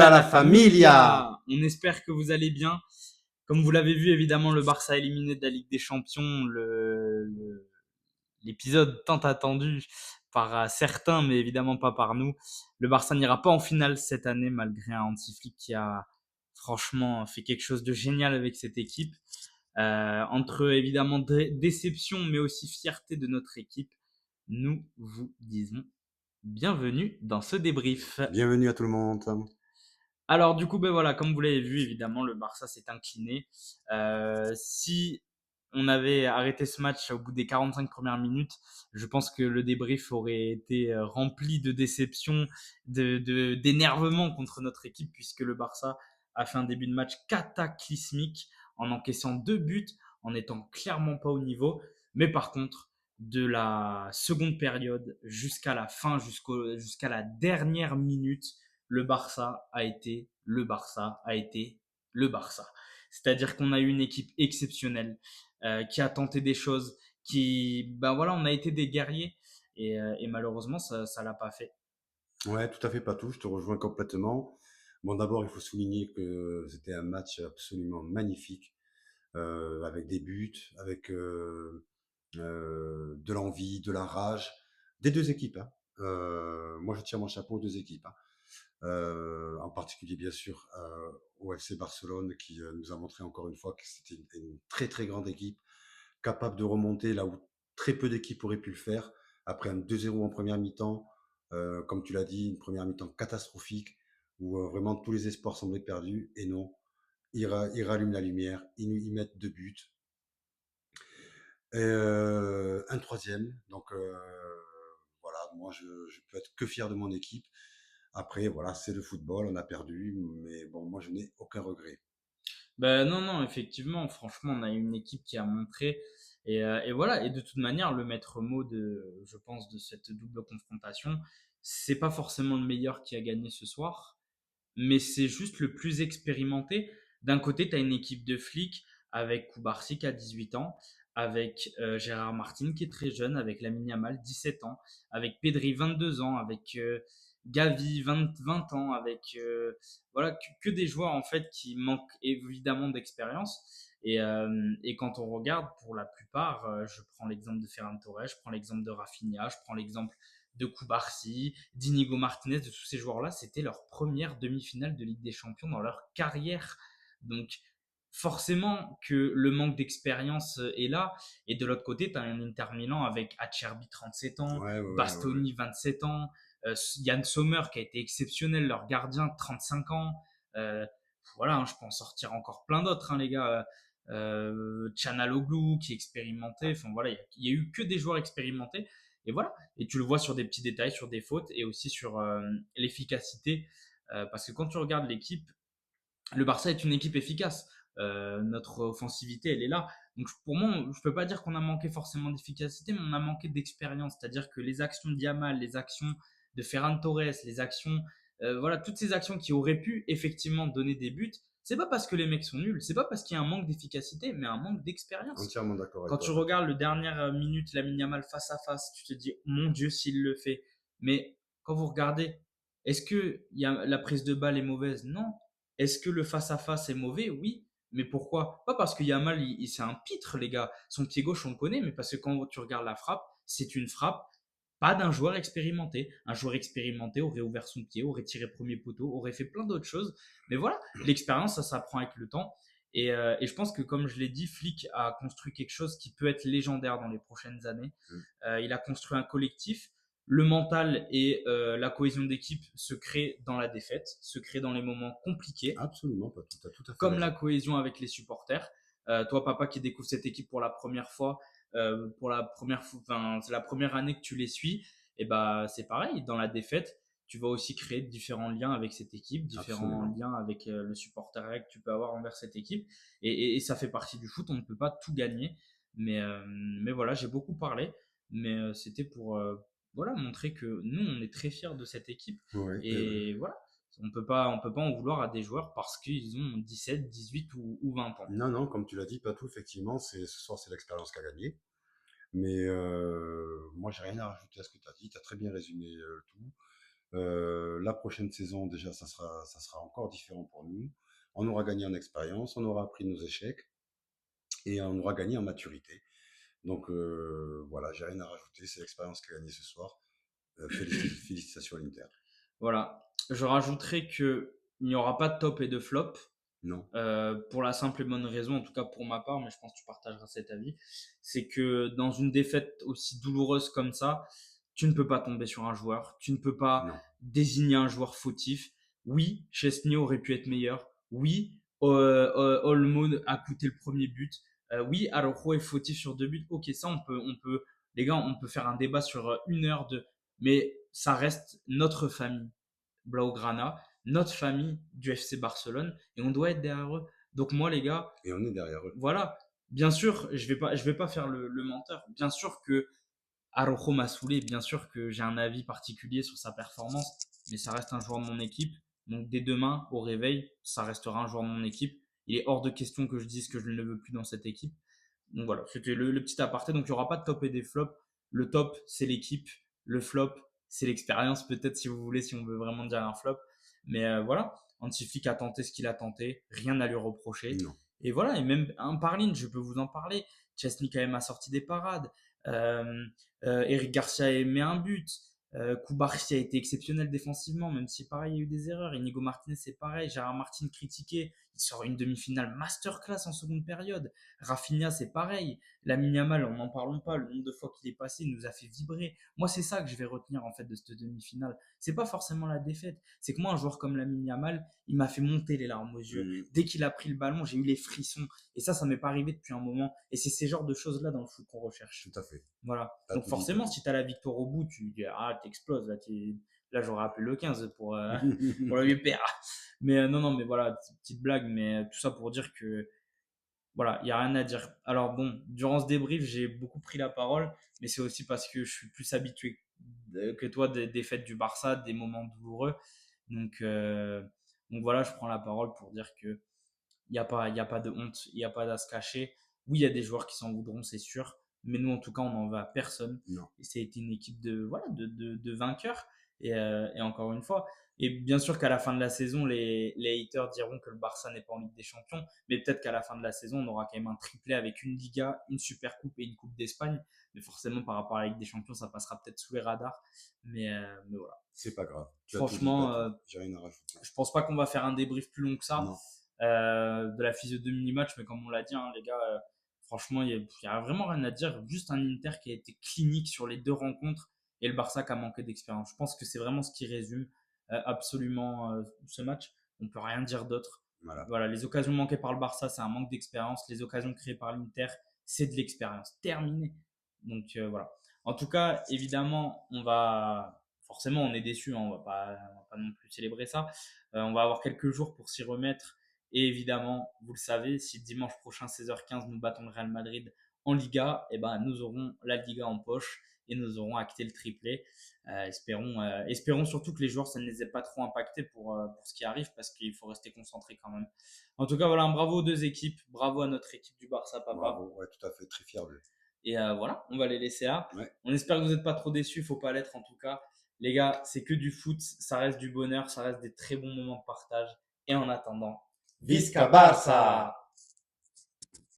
À la familia. On espère que vous allez bien. Comme vous l'avez vu, évidemment, le Barça éliminé de la Ligue des Champions, l'épisode tant attendu par certains, mais évidemment pas par nous. Le Barça n'ira pas en finale cette année, malgré un Hansi Flick qui a franchement fait quelque chose de génial avec cette équipe. Entre évidemment déception, mais aussi fierté de notre équipe, nous vous disons bienvenue dans ce débrief. Bienvenue à tout le monde. Alors du coup, ben voilà, comme vous l'avez vu, évidemment, le Barça s'est incliné. Si on avait arrêté ce match au bout des 45 premières minutes, je pense que le débrief aurait été rempli de déception, d'énervement contre notre équipe, puisque le Barça a fait un début de match cataclysmique en encaissant 2 buts, en étant clairement pas au niveau. Mais par contre, de la seconde période jusqu'à la fin, jusqu'à la dernière minute, le Barça a été le Barça a été le Barça. C'est-à-dire qu'on a eu une équipe exceptionnelle qui a tenté des choses, ben voilà, on a été des guerriers et malheureusement ça l'a pas fait. Ouais, tout à fait, Patou, je te rejoins complètement. Bon, d'abord, il faut souligner que c'était un match absolument magnifique, avec des buts, avec de l'envie, de la rage, des deux équipes, hein. Moi, je tire mon chapeau aux deux équipes, hein. En particulier, bien sûr, au FC Barcelone, qui nous a montré encore une fois que c'était une très très grande équipe, capable de remonter là où très peu d'équipes auraient pu le faire, après un 2-0 en première mi-temps, comme tu l'as dit, une première mi-temps catastrophique, où vraiment tous les espoirs semblaient perdus, et non, ils rallument la lumière, ils mettent 2 buts, et un troisième, donc voilà, moi je peux être que fier de mon équipe. Après, voilà, c'est le football, on a perdu, mais bon, moi je n'ai aucun regret. Ben non, non, effectivement, franchement, on a une équipe qui a montré. Et voilà, et de toute manière, le maître mot je pense, de cette double confrontation, c'est pas forcément le meilleur qui a gagné ce soir, mais c'est juste le plus expérimenté. D'un côté, tu as une équipe de flics avec Koubarsi qui a 18 ans, avec Gérard Martin qui est très jeune, avec Lamine Yamal 17 ans, avec Pedri 22 ans, avec Gavi 20 ans, avec voilà que des joueurs en fait qui manquent évidemment d'expérience. Et quand on regarde, pour la plupart, je prends l'exemple de Ferran Torres, je prends l'exemple de Rafinha, je prends l'exemple de Koubarsi, d'Inigo Martinez, de tous ces joueurs-là, c'était leur première demi-finale de Ligue des Champions dans leur carrière. Donc, forcément que le manque d'expérience est là. Et de l'autre côté, tu as un Inter Milan avec Acerbi 37 ans, Ouais, ouais, ouais, ouais, ouais. Bastoni 27 ans, Yann Sommer qui a été exceptionnel, leur gardien 35 ans. Euh, voilà, hein, je peux en sortir encore plein d'autres, hein, les gars. Chanaloglu qui est expérimenté. Enfin voilà, il y a eu que des joueurs expérimentés. Et voilà. Et tu le vois sur des petits détails, sur des fautes et aussi sur l'efficacité. Parce que quand tu regardes l'équipe, le Barça est une équipe efficace. Notre offensivité, elle est là. Donc pour moi, je peux pas dire qu'on a manqué forcément d'efficacité, mais on a manqué d'expérience. C'est-à-dire que les actions de Yamal, les actions de Ferran Torres, les actions, voilà, toutes ces actions qui auraient pu effectivement donner des buts, c'est pas parce que les mecs sont nuls, c'est pas parce qu'il y a un manque d'efficacité, mais un manque d'expérience. Entièrement d'accord avec Quand tu toi, Patou. regardes le dernière minute, la Yamal face à face, tu te dis, mon Dieu, s'il le fait. Mais quand vous regardez, est-ce que la prise de balle est mauvaise? Non. Est-ce que le face à face est mauvais? Oui. Mais pourquoi? Pas parce que Yamal, c'est un pitre, les gars. Son pied gauche, on le connaît, mais parce que quand tu regardes la frappe, c'est une frappe pas d'un joueur expérimenté. Un joueur expérimenté aurait ouvert son pied, aurait tiré premier poteau, aurait fait plein d'autres choses. Mais voilà, l'expérience, ça s'apprend avec le temps. Et je pense que, comme je l'ai dit, Flick a construit quelque chose qui peut être légendaire dans les prochaines années. Mm. Il a construit un collectif. Le mental et la cohésion d'équipe se créent dans la défaite, se créent dans les moments compliqués, Absolument, Patou, tu as tout à fait comme la raison. cohésion avec les supporters. Toi, papa, qui découvre cette équipe pour la première fois, pour la première fois, enfin, c'est la première année que tu les suis, et bah c'est pareil. Dans la défaite, tu vas aussi créer différents liens avec cette équipe, différents Absolument. liens avec le supporter que tu peux avoir envers cette équipe, et ça fait partie du foot. On ne peut pas tout gagner, mais voilà, j'ai beaucoup parlé, mais c'était pour voilà montrer que nous, on est très fiers de cette équipe, Ouais, et voilà. On peut pas en vouloir à des joueurs parce qu'ils ont 17, 18 ou 20 ans. non, non, comme tu l'as dit, Patou, effectivement, ce soir, c'est l'expérience qu'a gagné. Mais moi, j'ai rien à rajouter à ce que tu as dit. Tu as très bien résumé tout. La prochaine saison, déjà, ça sera encore différent pour nous. On aura gagné en expérience, on aura appris de nos échecs et on aura gagné en maturité. Donc voilà, j'ai rien à rajouter. C'est l'expérience qui a gagné ce soir. Félicitations à l'Inter. Voilà. Je rajouterai que il n'y aura pas de top et de flop. Non, Pour la simple et bonne raison, en tout cas pour ma part, mais je pense que tu partageras cet avis, c'est que dans une défaite aussi douloureuse comme ça, tu ne peux pas tomber sur un joueur, tu ne peux pas non. désigner un joueur fautif. Oui, Chesney aurait pu être meilleur. Oui, Olmo a coûté le premier but. Oui, Araujo est fautif sur 2 buts. Ok, ça les gars, on peut faire un débat sur 1 heure de, mais ça reste notre famille. Blaugrana, notre famille du FC Barcelone, et on doit être derrière eux. Donc moi les gars, Et on est derrière eux. voilà, bien sûr, je vais pas faire le menteur. Bien sûr que Araujo m'a saoulé, bien sûr que j'ai un avis particulier sur sa performance, mais ça reste un joueur de mon équipe. Donc dès demain, au réveil, ça restera un joueur de mon équipe. Il est hors de question que je dise que je ne le veux plus dans cette équipe. Donc voilà, c'était le petit aparté. Donc il n'y aura pas de top et des flops. Le top, c'est l'équipe. Le flop, c'est l'expérience, peut-être si vous voulez, si on veut vraiment dire un flop. Mais voilà, Antiflick a tenté ce qu'il a tenté. Rien à lui reprocher. Non. Et voilà, et même un par ligne, je peux vous en parler. Chesney quand même a sorti des parades. Euh, Eric Garcia a mis un but. Koubarsi a été exceptionnel défensivement, même si pareil, il y a eu des erreurs. Inigo Martinez, c'est pareil. Gérard Martin critiqué. Il sort une demi-finale masterclass en seconde période. Rafinha, c'est pareil. Lamine Yamal, on n'en parlons pas. Le nombre de fois qu'il est passé, il nous a fait vibrer. Moi, c'est ça que je vais retenir en fait de cette demi-finale. C'est pas forcément la défaite. C'est que moi, un joueur comme Lamine Yamal, il m'a fait monter les larmes aux yeux. Mm, Dès qu'il a pris le ballon, j'ai eu les frissons. Et ça m'est pas arrivé depuis un moment. Et c'est ces genres de choses-là dans le foot qu'on recherche. tout à fait. Voilà. T'as Donc tout dit, t'as forcément, tout si tu as la victoire au bout, tu dis ah t'exploses là j'aurais appelé le 15 pour le dit. UPA. Mais non non mais voilà petite blague mais tout ça pour dire que voilà il y a rien à dire. Alors bon durant ce débrief j'ai beaucoup pris la parole mais c'est aussi parce que je suis plus habitué que toi des fêtes du Barça, des moments douloureux. Donc euh, donc voilà je prends la parole pour dire que il y a pas de honte, il n'y a pas d'à se cacher. Oui, il y a des joueurs qui s'en voudront, c'est sûr. Mais nous, en tout cas, on n'en veut à personne. Non, Et ça a été une équipe voilà, de vainqueurs. Et encore une fois. Et bien sûr qu'à la fin de la saison, les haters diront que le Barça n'est pas en Ligue des Champions. Mais peut-être qu'à la fin de la saison, on aura quand même un triplé avec une Liga, une Super Coupe et une Coupe d'Espagne. Mais forcément, par rapport à la Ligue des Champions, ça passera peut-être sous les radars. Mais voilà. c'est pas grave. Tu as tout dit, t'as Franchement, tout dit. J'ai rien à rajouter. je pense pas qu'on va faire un débrief plus long que ça Non, de la physio de mini-match, mais comme on l'a dit, hein, les gars, franchement, il y a vraiment rien à dire. Juste un Inter qui a été clinique sur les 2 rencontres et le Barça qui a manqué d'expérience. Je pense que c'est vraiment ce qui résume absolument ce match. On peut rien dire d'autre. voilà. Voilà, les occasions manquées par le Barça, c'est un manque d'expérience. Les occasions créées par l'Inter, c'est de l'expérience. Terminé. Donc voilà. En tout cas, évidemment, forcément, on est déçu. Hein, on va pas non plus célébrer ça. On va avoir quelques jours pour s'y remettre. Et évidemment, vous le savez, si dimanche prochain 16h15 nous battons le Real Madrid en Liga, eh ben, nous aurons la Liga en poche et nous aurons acté le triplé. Espérons surtout que les joueurs, ça ne les ait pas trop impactés pour ce qui arrive parce qu'il faut rester concentré quand même. En tout cas, voilà, un bravo aux 2 équipes. Bravo à notre équipe du Barça, papa. Bravo, ouais, tout à fait. Très fier d'eux. Et voilà, on va les laisser là. Ouais. On espère que vous n'êtes pas trop déçus, faut pas l'être en tout cas. Les gars, c'est que du foot, ça reste du bonheur, ça reste des très bons moments de partage. Et en attendant, Visca Barça!